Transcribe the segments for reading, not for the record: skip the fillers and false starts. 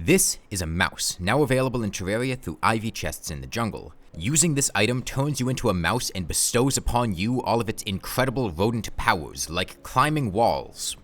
This is a mouse, now available in Terraria through ivy chests in the jungle. Using this item turns you into a mouse and bestows upon you all of its incredible rodent powers, like climbing walls.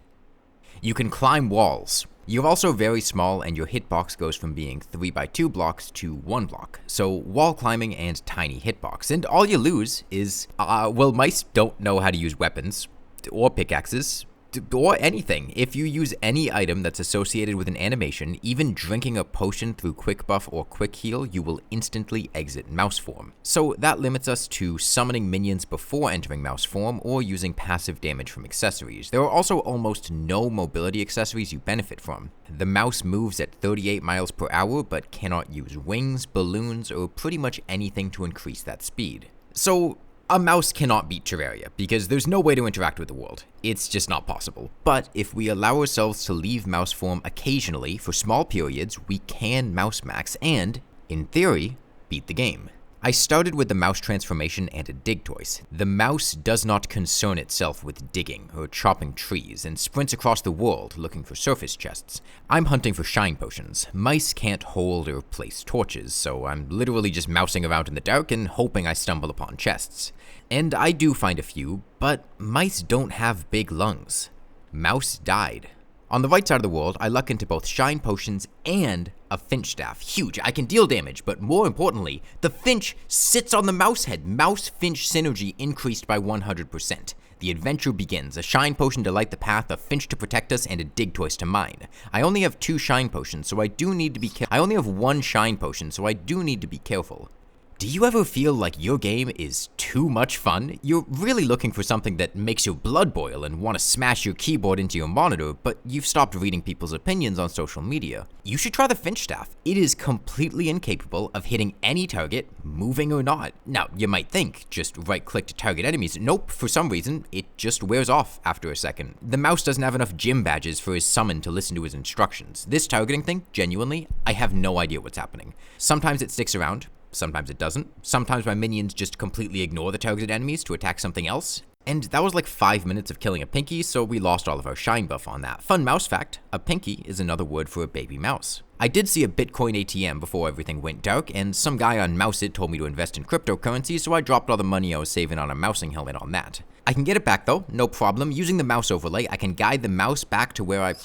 You can climb walls. You're also very small and your hitbox goes from being 3x2 blocks to 1 block. So wall climbing and tiny hitbox. And all you lose is, mice don't know how to use weapons, or pickaxes, or anything. If you use any item that's associated with an animation, even drinking a potion through quick buff or quick heal, you will instantly exit mouse form. So that limits us to summoning minions before entering mouse form or using passive damage from accessories. There are also almost no mobility accessories you benefit from. The mouse moves at 38 miles per hour but cannot use wings, balloons, or pretty much anything to increase that speed. So a mouse cannot beat Terraria, because there's no way to interact with the world. It's just not possible. But if we allow ourselves to leave mouse form occasionally for small periods, we can mouse max and, in theory, beat the game. I started with the mouse transformation and a dig toys. The mouse does not concern itself with digging or chopping trees and sprints across the world looking for surface chests. I'm hunting for shine potions. Mice can't hold or place torches, so I'm literally just mousing around in the dark and hoping I stumble upon chests. And I do find a few, but mice don't have big lungs. Mouse died. On the right side of the world, I luck into both shine potions and a finch staff. Huge, I can deal damage, but more importantly, the finch sits on the mouse head. Mouse-finch synergy increased by 100%. The adventure begins. A shine potion to light the path, a finch to protect us, and a dig toys to mine. I only have 2 shine potions, so I do need to be careful. I only have 1 shine potion, so I do need to be careful. Do you ever feel like your game is too much fun? You're really looking for something that makes your blood boil and want to smash your keyboard into your monitor, but you've stopped reading people's opinions on social media. You should try the finch staff. It is completely incapable of hitting any target, moving or not. Now, you might think, just right-click to target enemies. Nope, for some reason, it just wears off after a second. The mouse doesn't have enough gym badges for his summon to listen to his instructions. This targeting thing, genuinely, I have no idea what's happening. Sometimes it sticks around. Sometimes it doesn't. Sometimes my minions just completely ignore the targeted enemies to attack something else. And that was like 5 minutes of killing a pinky, so we lost all of our shine buff on that. Fun mouse fact, a pinky is another word for a baby mouse. I did see a Bitcoin ATM before everything went dark, and some guy on Mouseit told me to invest in cryptocurrency, so I dropped all the money I was saving on a mousing helmet on that. I can get it back though, no problem. Using the mouse overlay, I can guide the mouse back to where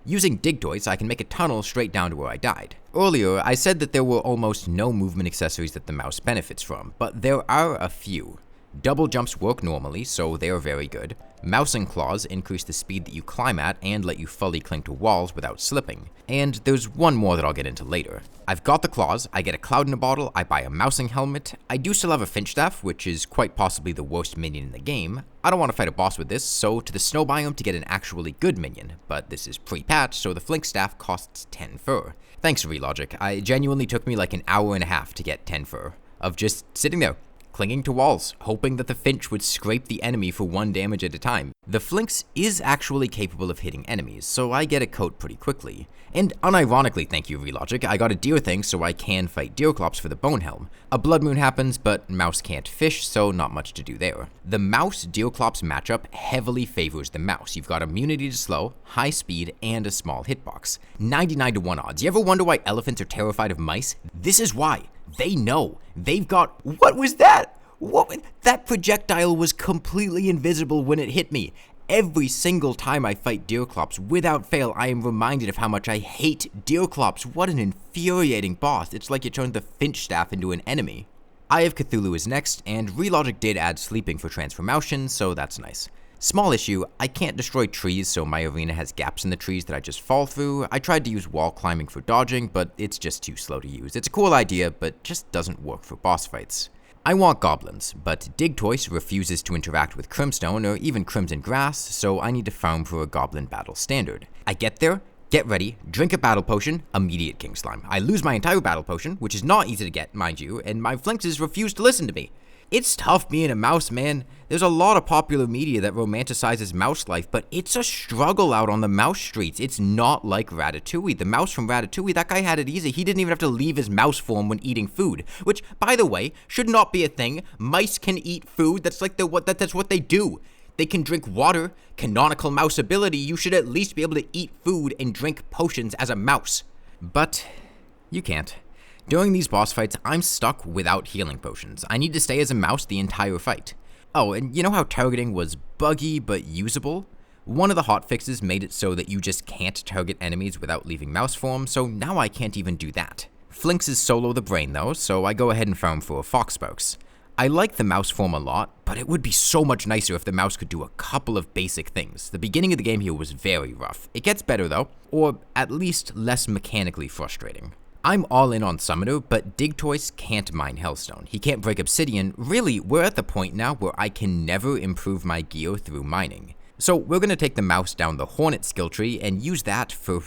Using dig toys, I can make a tunnel straight down to where I died. Earlier, I said that there were almost no movement accessories that the mouse benefits from, but there are a few. Double jumps work normally, so they are very good. Mousing claws increase the speed that you climb at and let you fully cling to walls without slipping. And there's one more that I'll get into later. I've got the claws, I get a cloud in a bottle, I buy a mousing helmet. I do still have a finch staff, which is quite possibly the worst minion in the game. I don't want to fight a boss with this, so to the snow biome to get an actually good minion. But this is pre-patch, so the flink staff costs 10 fur. Thanks, Relogic. It genuinely took me like an hour and a half to get 10 fur. Of just sitting there, clinging to walls, hoping that the finch would scrape the enemy for 1 damage at a time. The flinx is actually capable of hitting enemies, so I get a coat pretty quickly. And unironically, thank you Relogic, I got a deer thing so I can fight Deerclops for the bone helm. A blood moon happens, but mouse can't fish, so not much to do there. The mouse Deerclops matchup heavily favors the mouse. You've got immunity to slow, high speed, and a small hitbox. 99 to 1 odds. You ever wonder why elephants are terrified of mice? This is why. They know. They've got— What was that? That projectile was completely invisible when it hit me. Every single time I fight Deerclops, without fail, I am reminded of how much I hate Deerclops. What an infuriating boss. It's like you turned the finch staff into an enemy. Eye of Cthulhu is next, and Relogic did add sleeping for transformation, so that's nice. Small issue, I can't destroy trees, so my arena has gaps in the trees that I just fall through. I tried to use wall climbing for dodging, but it's just too slow to use. It's a cool idea, but just doesn't work for boss fights. I want goblins, but Dig Toys refuses to interact with Crimstone or even Crimson Grass, so I need to farm for a goblin battle standard. I get there, get ready, drink a battle potion, immediate king slime. I lose my entire battle potion, which is not easy to get, mind you, and my flinxes refuse to listen to me. It's tough being a mouse, man. There's a lot of popular media that romanticizes mouse life, but it's a struggle out on the mouse streets. It's not like Ratatouille. The mouse from Ratatouille, that guy had it easy. He didn't even have to leave his mouse form when eating food, which, by the way, should not be a thing. Mice can eat food. That's like that's what they do. They can drink water. Canonical mouse ability, you should at least be able to eat food and drink potions as a mouse. But you can't. During these boss fights, I'm stuck without healing potions. I need to stay as a mouse the entire fight. Oh, and you know how targeting was buggy but usable? One of the hotfixes made it so that you just can't target enemies without leaving mouse form, so now I can't even do that. Flinks is solo the brain though, so I go ahead and farm for fox spokes. I like the mouse form a lot, but it would be so much nicer if the mouse could do a couple of basic things. The beginning of the game here was very rough. It gets better though, or at least less mechanically frustrating. I'm all in on Summoner, but Digtoise can't mine Hellstone. He can't break Obsidian. Really, we're at the point now where I can never improve my gear through mining. So we're going to take the mouse down the Hornet skill tree and use that for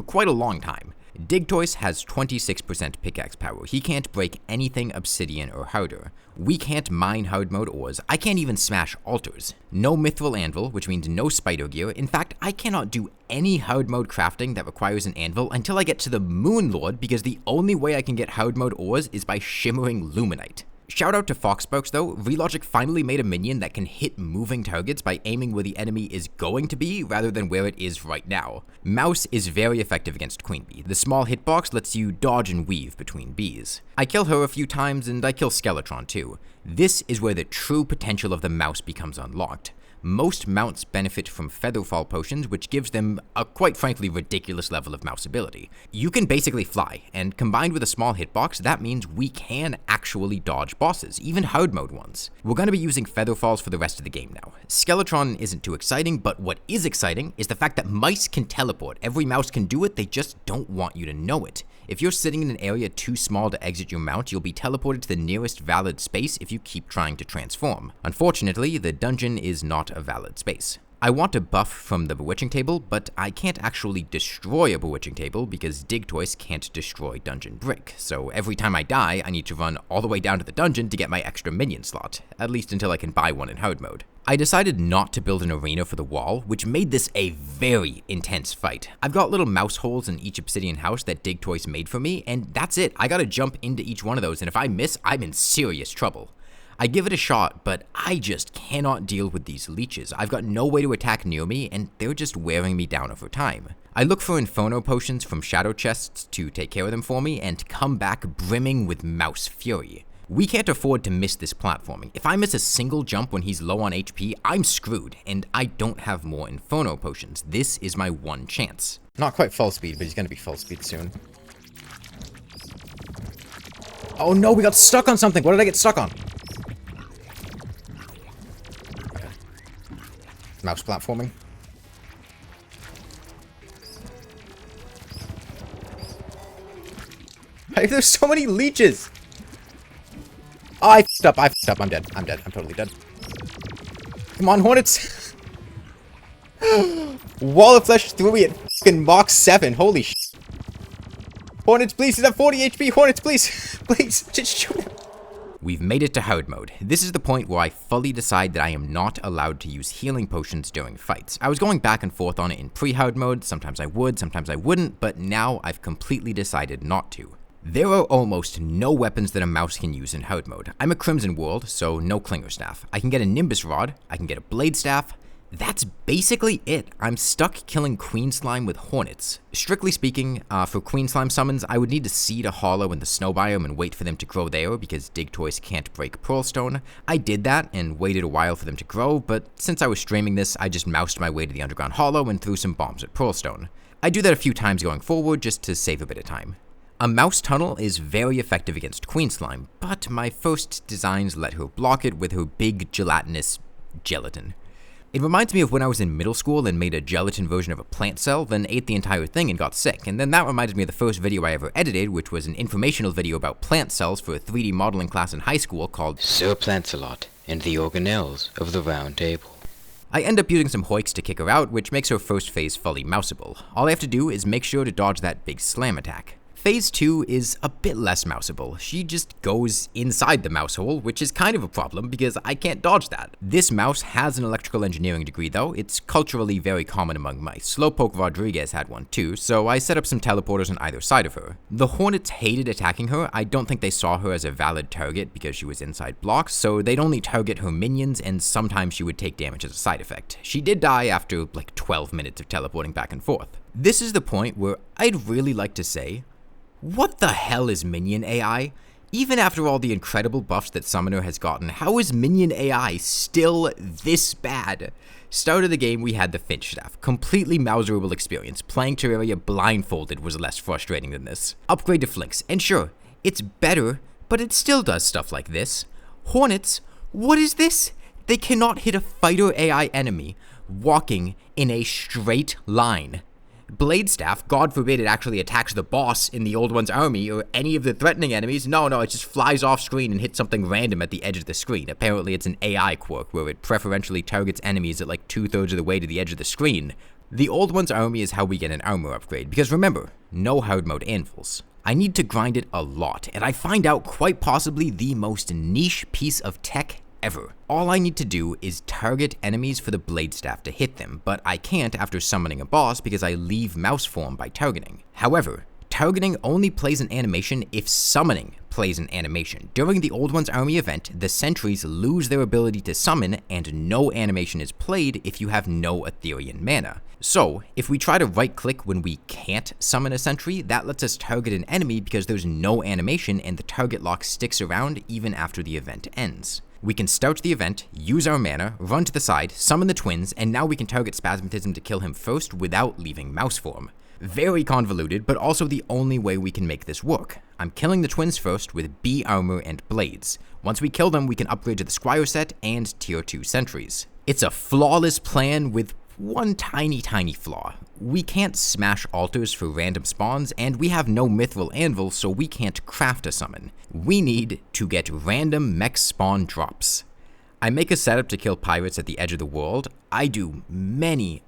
quite a long time. Digtoise has 26% pickaxe power. He can't break anything obsidian or harder. We can't mine hard mode ores. I can't even smash altars. No mithril anvil, which means no spider gear. In fact, I cannot do any hard mode crafting that requires an anvil until I get to the Moon Lord, because the only way I can get hard mode ores is by shimmering luminite. Shout out to Foxspokes though, Relogic finally made a minion that can hit moving targets by aiming where the enemy is going to be rather than where it is right now. Mouse is very effective against Queen Bee. The small hitbox lets you dodge and weave between bees. I kill her a few times and I kill Skeletron too. This is where the true potential of the mouse becomes unlocked. Most mounts benefit from Featherfall potions, which gives them a quite frankly ridiculous level of mouse ability. You can basically fly, and combined with a small hitbox, that means we can actually dodge bosses, even hard mode ones. We're going to be using Featherfalls for the rest of the game now. Skeletron isn't too exciting, but what is exciting is the fact that mice can teleport. Every mouse can do it, they just don't want you to know it. If you're sitting in an area too small to exit your mount, you'll be teleported to the nearest valid space if you keep trying to transform. Unfortunately, the dungeon is not a valid space. I want a buff from the bewitching table, but I can't actually destroy a bewitching table because Digtoise can't destroy dungeon brick, so every time I die, I need to run all the way down to the dungeon to get my extra minion slot, at least until I can buy one in hard mode. I decided not to build an arena for the wall, which made this a very intense fight. I've got little mouse holes in each obsidian house that Digtoise made for me, and that's it. I gotta jump into each one of those, and if I miss, I'm in serious trouble. I give it a shot, but I just cannot deal with these leeches. I've got no way to attack near me, and they're just wearing me down over time. I look for Inferno potions from shadow chests to take care of them for me, and come back brimming with mouse fury. We can't afford to miss this platforming. If I miss a single jump when he's low on HP, I'm screwed, and I don't have more Inferno potions. This is my one chance. Not quite full speed, but he's gonna be full speed soon. Oh no, we got stuck on something! What did I get stuck on? Mouse platforming. Hey, there's so many leeches! Oh, I f***ed up, I'm dead, I'm totally dead. Come on, Hornets! Wall of Flesh threw me at f***ing Mach 7, holy sh**. Hornets, please, he's at 40 HP, Hornets, please! Please, just shoot him! We've made it to hard mode. This is the point where I fully decide that I am not allowed to use healing potions during fights. I was going back and forth on it in pre-hard mode, sometimes I would, sometimes I wouldn't, but now I've completely decided not to. There are almost no weapons that a mouse can use in hard mode. I'm a Crimson World, so no Clinger Staff. I can get a Nimbus Rod, I can get a Blade Staff. That's basically it. I'm stuck killing Queen Slime with Hornets. Strictly speaking, for Queen Slime summons, I would need to seed a hollow in the snow biome and wait for them to grow there because Digtoise can't break Pearlstone. I did that and waited a while for them to grow, but since I was streaming this, I just moused my way to the underground hollow and threw some bombs at Pearlstone. I do that a few times going forward just to save a bit of time. A mouse tunnel is very effective against Queen Slime, but my first designs let her block it with her big gelatinous gelatin. It reminds me of when I was in middle school and made a gelatin version of a plant cell, then ate the entire thing and got sick, and then that reminded me of the first video I ever edited, which was an informational video about plant cells for a 3D modeling class in high school called Sir Plantsalot and the Organelles of the Round Table. I end up using some hoiks to kick her out, which makes her first phase fully mouseable. All I have to do is make sure to dodge that big slam attack. Phase 2 is a bit less mouseable. She just goes inside the mouse hole, which is kind of a problem because I can't dodge that. This mouse has an electrical engineering degree though. It's culturally very common among mice. Slowpoke Rodriguez had one too, so I set up some teleporters on either side of her. The Hornets hated attacking her. I don't think they saw her as a valid target because she was inside blocks, so they'd only target her minions and sometimes she would take damage as a side effect. She did die after like 12 minutes of teleporting back and forth. This is the point where I'd really like to say, what the hell is minion AI? Even after all the incredible buffs that Summoner has gotten, how is minion AI still this bad? Start of the game, we had the Finch staff. Completely mouserable experience. Playing Terraria blindfolded was less frustrating than this. Upgrade to Flinks, and sure, it's better, but it still does stuff like this. Hornets, what is this? They cannot hit a fighter AI enemy walking in a straight line. Blade Staff, God forbid it actually attacks the boss in the Old One's army or any of the threatening enemies. No, it just flies off screen and hits something random at the edge of the screen. Apparently it's an AI quirk where it preferentially targets enemies at like 2/3 of the way to the edge of the screen. The Old One's army is how we get an armor upgrade, because remember, no hard mode anvils. I need to grind it a lot, and I find out quite possibly the most niche piece of tech ever. All I need to do is target enemies for the Blade Staff to hit them, but I can't after summoning a boss because I leave mouse form by targeting. However, targeting only plays an animation if summoning plays an animation. During the Old One's Army event, the sentries lose their ability to summon and no animation is played if you have no Etherean mana. So, if we try to right click when we can't summon a sentry, that lets us target an enemy because there's no animation and the target lock sticks around even after the event ends. We can start the event, use our mana, run to the side, summon the twins, and now we can target Spasmatism to kill him first without leaving mouse form. Very convoluted, but also the only way we can make this work. I'm killing the twins first with B armor and blades. Once we kill them, we can upgrade to the Squire set and tier 2 sentries. It's a flawless plan with one tiny flaw. We can't smash altars for random spawns, and we have no mithril anvil, so we can't craft a summon. We need to get random mech spawn drops. I make a setup to kill pirates at the edge of the world. I do many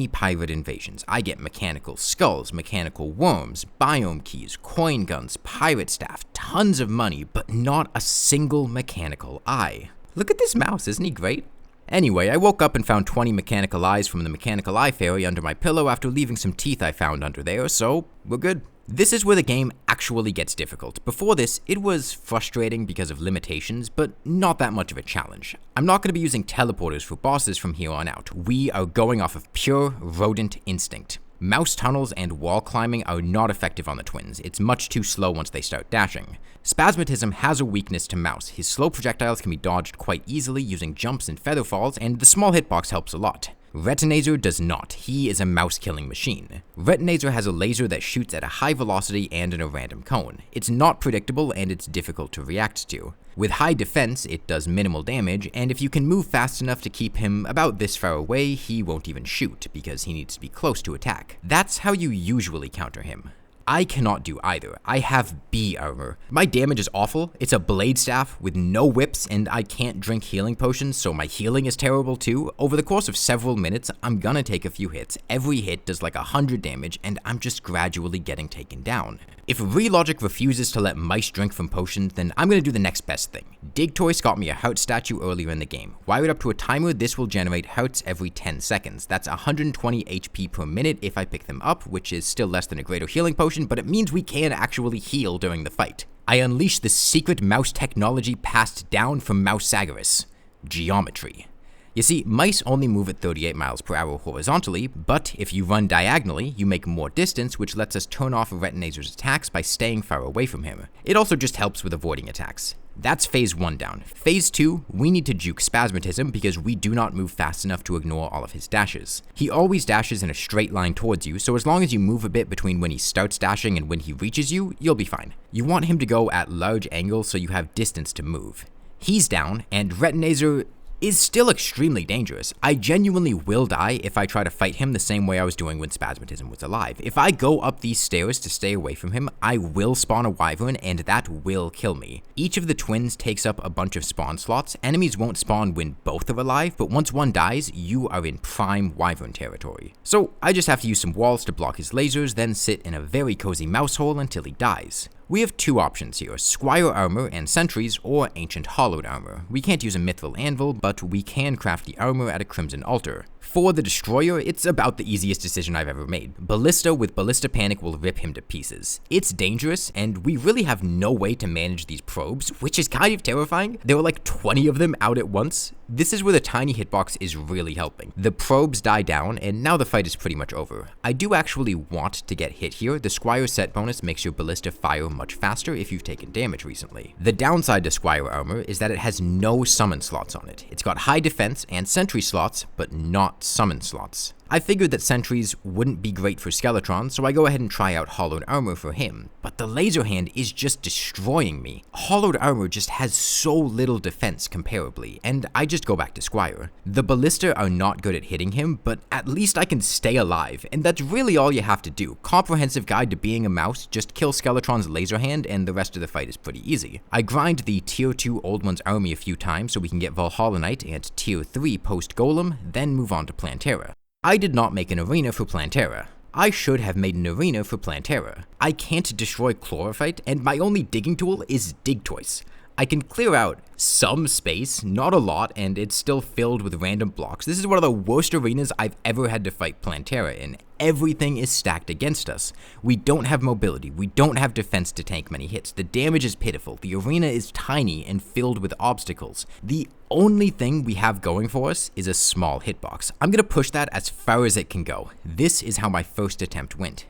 pirate invasions. I get mechanical skulls, mechanical worms, biome keys, coin guns, pirate staff, tons of money, but not a single mechanical eye. Look at this mouse, isn't he great? Anyway, I woke up and found 20 mechanical eyes from the mechanical eye fairy under my pillow after leaving some teeth I found under there, so we're good. This is where the game actually gets difficult. Before this, it was frustrating because of limitations, but not that much of a challenge. I'm not going to be using teleporters for bosses from here on out. We are going off of pure rodent instinct. Mouse tunnels and wall climbing are not effective on the twins. It's much too slow once they start dashing. Spasmatism has a weakness to mouse. His slow projectiles can be dodged quite easily using jumps and feather falls, and the small hitbox helps a lot. Retinator does not. He is a mouse-killing machine. Retinator has a laser that shoots at a high velocity and in a random cone. It's not predictable and it's difficult to react to. With high defense, it does minimal damage, and if you can move fast enough to keep him about this far away, he won't even shoot, because he needs to be close to attack. That's how you usually counter him. I cannot do either. I have B armor. My damage is awful. It's a blade staff with no whips, and I can't drink healing potions, so my healing is terrible too. Over the course of several minutes, I'm gonna take a few hits. Every hit does like 100 damage, and I'm just gradually getting taken down. If Relogic refuses to let mice drink from potions, then I'm gonna do the next best thing. Digtoys got me a heart statue earlier in the game. Wire it up to a timer, this will generate hearts every 10 seconds. That's 120 HP per minute if I pick them up, which is still less than a greater healing potion, but it means we can actually heal during the fight. I unleash the secret mouse technology passed down from Mousesaurus: geometry. You see, mice only move at 38 miles per hour horizontally, but if you run diagonally, you make more distance, which lets us turn off Retinator's attacks by staying far away from him. It also just helps with avoiding attacks. That's phase 1 down. Phase 2, we need to juke Spasmatism because we do not move fast enough to ignore all of his dashes. He always dashes in a straight line towards you, so as long as you move a bit between when he starts dashing and when he reaches you, you'll be fine. You want him to go at large angles so you have distance to move. He's down, and Retinator is still extremely dangerous. I genuinely will die if I try to fight him the same way I was doing when Spasmatism was alive. If I go up these stairs to stay away from him, I will spawn a wyvern and that will kill me. Each of the twins takes up a bunch of spawn slots. Enemies won't spawn when both are alive, but once one dies, you are in prime wyvern territory. So I just have to use some walls to block his lasers, then sit in a very cozy mouse hole until he dies. We have two options here, Squire Armor and Sentries, or Ancient Hollowed Armor. We can't use a Mithril Anvil, but we can craft the armor at a Crimson Altar. For the Destroyer, it's about the easiest decision I've ever made. Ballista with Ballista Panic will rip him to pieces. It's dangerous, and we really have no way to manage these probes, which is kind of terrifying. There were like 20 of them out at once. This is where the tiny hitbox is really helping. The probes die down, and now the fight is pretty much over. I do actually want to get hit here. The Squire set bonus makes your Ballista fire much faster if you've taken damage recently. The downside to Squire Armor is that it has no summon slots on it. It's got high defense and sentry slots, but not summon slots. I figured that sentries wouldn't be great for Skeletron, so I go ahead and try out Hollowed Armor for him. But the laser hand is just destroying me. Hollowed Armor just has so little defense comparably, and I just go back to Squire. The Ballista are not good at hitting him, but at least I can stay alive, and that's really all you have to do. Comprehensive guide to being a mouse, just kill Skeletron's laser hand and the rest of the fight is pretty easy. I grind the tier 2 Old One's army a few times so we can get Valhalla Knight and tier 3 post-Golem, then move on to Plantera. I did not make an arena for Plantera. I should have made an arena for Plantera. I can't destroy Chlorophyte, and my only digging tool is Digtoise. I can clear out some space, not a lot, and it's still filled with random blocks. This is one of the worst arenas I've ever had to fight Plantera in. Everything is stacked against us. We don't have mobility, we don't have defense to tank many hits, the damage is pitiful, the arena is tiny and filled with obstacles. The only thing we have going for us is a small hitbox. I'm gonna push that as far as it can go. This is how my first attempt went.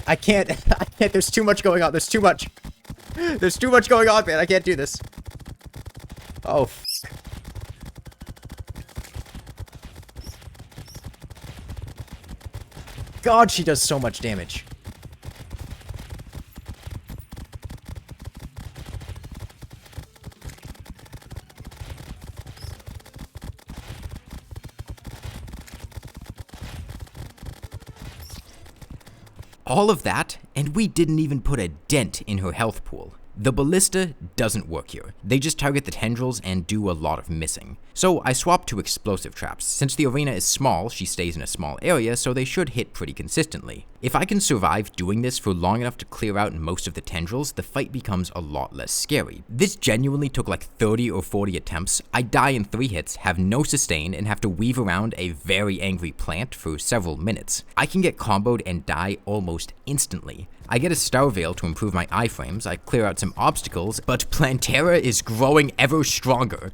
I can't, there's too much going on, there's too much going on, man, I can't do this. Oh, God, she does so much damage. All of that, and we didn't even put a dent in her health pool. The Ballista doesn't work here. They just target the tendrils and do a lot of missing. So I swapped to explosive traps. Since the arena is small, she stays in a small area, so they should hit pretty consistently. If I can survive doing this for long enough to clear out most of the tendrils, the fight becomes a lot less scary. This genuinely took like 30 or 40 attempts. I die in 3 hits, have no sustain, and have to weave around a very angry plant for several minutes. I can get comboed and die almost instantly. I get a Star Veil to improve my iframes, I clear out some obstacles, but Plantera is growing ever stronger.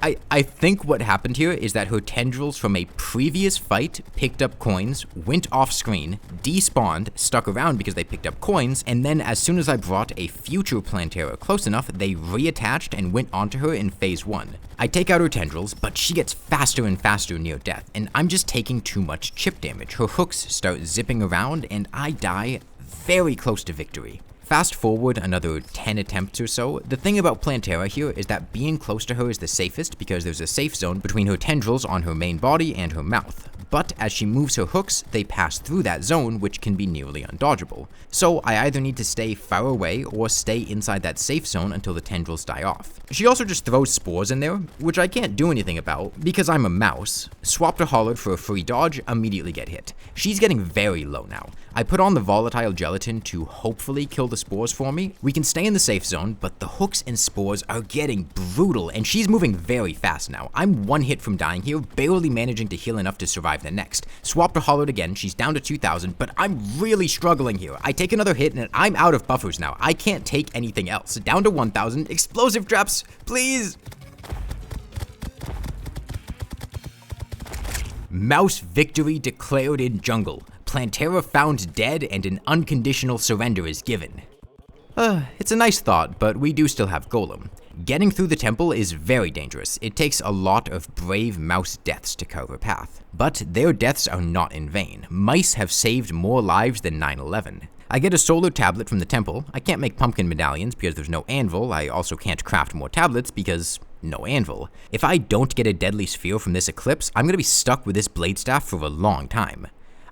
I think what happened here is that her tendrils from a previous fight picked up coins, went off screen, despawned, stuck around because they picked up coins, and then as soon as I brought a future Plantera close enough, they reattached and went onto her in phase 1. I take out her tendrils, but she gets faster and faster near death, and I'm just taking too much chip damage. Her hooks start zipping around, and I die very close to victory. Fast forward another 10 attempts or so, the thing about Plantera here is that being close to her is the safest because there's a safe zone between her tendrils on her main body and her mouth. But as she moves her hooks, they pass through that zone, which can be nearly undodgeable. So I either need to stay far away or stay inside that safe zone until the tendrils die off. She also just throws spores in there, which I can't do anything about because I'm a mouse. Swap to Hollowed for a free dodge, immediately get hit. She's getting very low now. I put on the volatile gelatin to hopefully kill the spores for me. We can stay in the safe zone, but the hooks and spores are getting brutal, and she's moving very fast now. I'm 1 hit from dying here, barely managing to heal enough to survive the next. Swap to Hollowed again, she's down to 2,000, but I'm really struggling here. I take another hit, and I'm out of buffers now. I can't take anything else. Down to 1,000. Explosive traps, please! Mouse victory declared in jungle. Plantera found dead and an unconditional surrender is given. It's a nice thought, but we do still have Golem. Getting through the temple is very dangerous. It takes a lot of brave mouse deaths to carve a path. But their deaths are not in vain. Mice have saved more lives than 9/11. I get a solar tablet from the temple. I can't make pumpkin medallions because there's no anvil. I also can't craft more tablets because no anvil. If I don't get a deadly sphere from this eclipse, I'm gonna be stuck with this blade staff for a long time.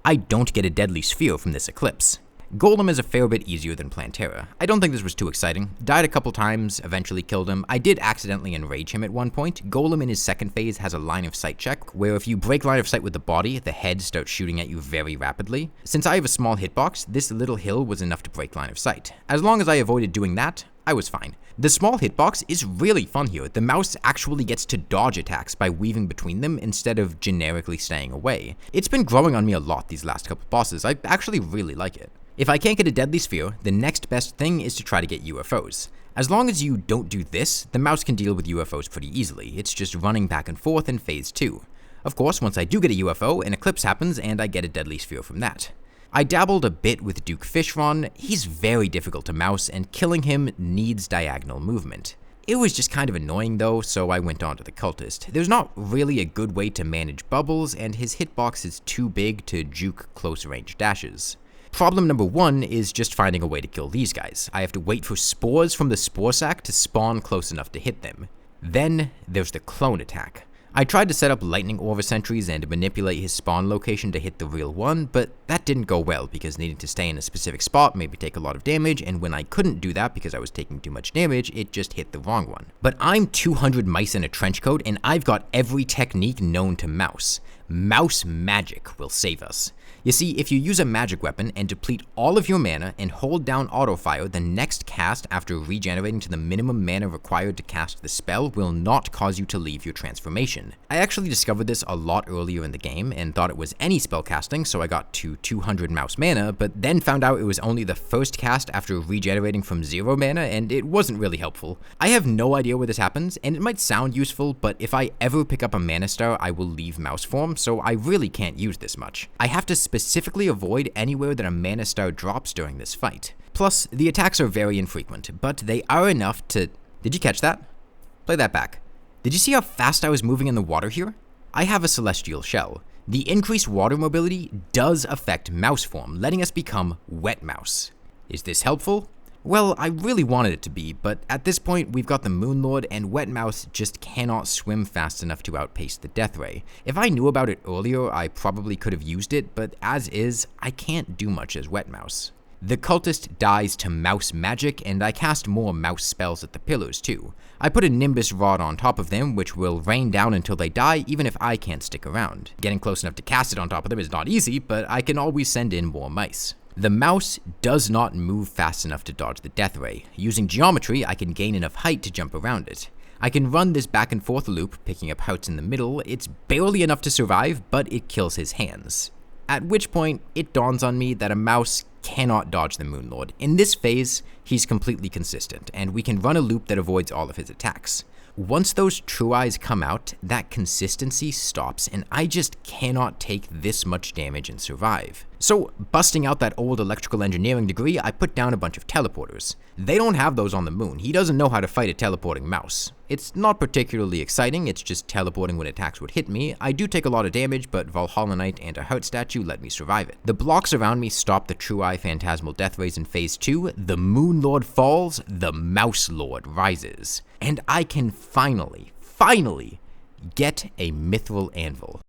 I don't get a deadly sphere from this eclipse. Golem is a fair bit easier than Plantera. I don't think this was too exciting. Died a couple times, eventually killed him. I did accidentally enrage him at one point. Golem in his second phase has a line of sight check, where if you break line of sight with the body, the head starts shooting at you very rapidly. Since I have a small hitbox, this little hill was enough to break line of sight. As long as I avoided doing that, I was fine. The small hitbox is really fun here. The mouse actually gets to dodge attacks by weaving between them instead of generically staying away. It's been growing on me a lot these last couple bosses. I actually really like it. If I can't get a deadly sphere, the next best thing is to try to get UFOs. As long as you don't do this, the mouse can deal with UFOs pretty easily. It's just running back and forth in phase 2. Of course, once I do get a UFO, an eclipse happens and I get a deadly sphere from that. I dabbled a bit with Duke Fishron. He's very difficult to mouse and killing him needs diagonal movement. It was just kind of annoying though, so I went on to the Cultist. There's not really a good way to manage bubbles and his hitbox is too big to juke close range dashes. Problem number 1 is just finding a way to kill these guys. I have to wait for spores from the spore sack to spawn close enough to hit them. Then there's the clone attack. I tried to set up lightning aura sentries and manipulate his spawn location to hit the real one, but that didn't go well because needing to stay in a specific spot made me take a lot of damage, and when I couldn't do that because I was taking too much damage, it just hit the wrong one. But I'm 200 mice in a trench coat and I've got every technique known to mouse. Mouse magic will save us. You see, if you use a magic weapon and deplete all of your mana and hold down autofire, the next cast after regenerating to the minimum mana required to cast the spell will not cause you to leave your transformation. I actually discovered this a lot earlier in the game and thought it was any spell casting, so I got to 200 mouse mana, but then found out it was only the first cast after regenerating from 0 mana, and it wasn't really helpful. I have no idea where this happens, and it might sound useful, but if I ever pick up a mana star, I will leave mouse form, so I really can't use this much. I have to specifically avoid anywhere that a mana star drops during this fight. Plus, the attacks are very infrequent, but they are enough to... Did you catch that? Play that back. Did you see how fast I was moving in the water here? I have a celestial shell. The increased water mobility does affect mouse form, letting us become wet mouse. Is this helpful? Well, I really wanted it to be, but at this point we've got the Moon Lord and Wet Mouse just cannot swim fast enough to outpace the Death Ray. If I knew about it earlier, I probably could have used it, but as is, I can't do much as Wet Mouse. The Cultist dies to mouse magic, and I cast more mouse spells at the pillars too. I put a Nimbus Rod on top of them, which will rain down until they die, even if I can't stick around. Getting close enough to cast it on top of them is not easy, but I can always send in more mice. The mouse does not move fast enough to dodge the Death Ray. Using geometry, I can gain enough height to jump around it. I can run this back and forth loop, picking up hearts in the middle. It's barely enough to survive, but it kills his hands. At which point, it dawns on me that a mouse cannot dodge the Moon Lord. In this phase, he's completely consistent, and we can run a loop that avoids all of his attacks. Once those true eyes come out, that consistency stops, and I just cannot take this much damage and survive. So, busting out that old electrical engineering degree, I put down a bunch of teleporters. They don't have those on the moon. He doesn't know how to fight a teleporting mouse. It's not particularly exciting, it's just teleporting when attacks would hit me. I do take a lot of damage, but Valhalla Knight and a heart statue let me survive it. The blocks around me stop the True Eye Phantasmal Death Rays in phase 2, the Moon Lord falls, the Mouse Lord rises. And I can finally get a Mithril Anvil.